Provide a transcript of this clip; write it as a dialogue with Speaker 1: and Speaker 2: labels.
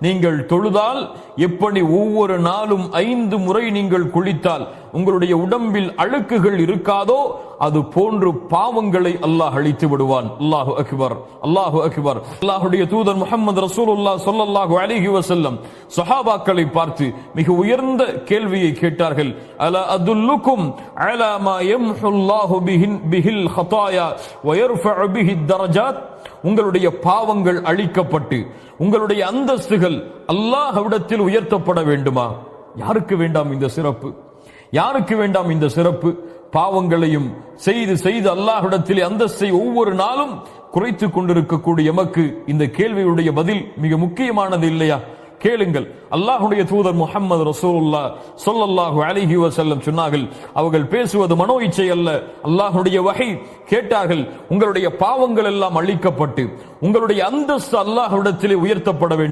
Speaker 1: நீங்கள் தொழுதால் எப்படி ஒவ்வொரு நாளும் 5 முறை நீங்கள் குளித்தால் உங்களுடைய உடம்பில் அழுக்குகள் இருக்காதோ அது போன்று பாவங்களை அல்லாஹ் அழித்து விடுவான். அல்லாஹு அக்பர், அல்லாஹு அக்பர். அல்லாஹ்வுடைய தூதர் முஹம்மது ரசூலுல்லாஹ் ஸல்லல்லாஹு அலைஹி வஸல்லம் சஹாபாக்களை பார்த்து மிக உயர்ந்த கேள்வியை கேட்டார்கள். அலா அதுல்லுக்கும் அலா மா யம்ஹுல்லாஹு பிஹில் ஹதாயா வ யர்ஃபஉ பிஹி தரஜாத். உங்களுடைய பாவங்கள் அழிக்கப்பட்டு உங்களுடைய அந்தஸ்துகள் அல்லாஹ்விடத்தில் உயர்த்தப்பட வேண்டுமா? யாருக்கு வேண்டாம் இந்த சிறப்பு? யாருக்கு வேண்டாம் இந்த சிறப்பு? பாவங்களையும் செய்து செய்து அல்லாஹ்விடத்தில் அந்தஸ்தை ஒவ்வொரு நாளும் குறைத்துக் கொண்டிருக்கக்கூடிய எமக்கு இந்த கேள்வியுடைய பதில் மிக முக்கியமானது இல்லையா? கேளுங்கள். அல்லாஹ்வுடைய தூதர் முஹம்மது ரசூலுல்லாஹ் ஸல்லல்லாஹு அலைஹி வஸல்லம் சொன்னார்கள், அவர்கள் பேசுவது மனோ இச்சை அல்ல, அல்லாஹ்வுடைய வஹி. கேட்டார்கள், உங்களுடைய பாவங்கள் எல்லாம் அழிக்கப்பட்டு உங்களுடைய அந்தஸ்து அல்லாஹ்விடத்திலே உயர்த்தப்பட வேண்டும்.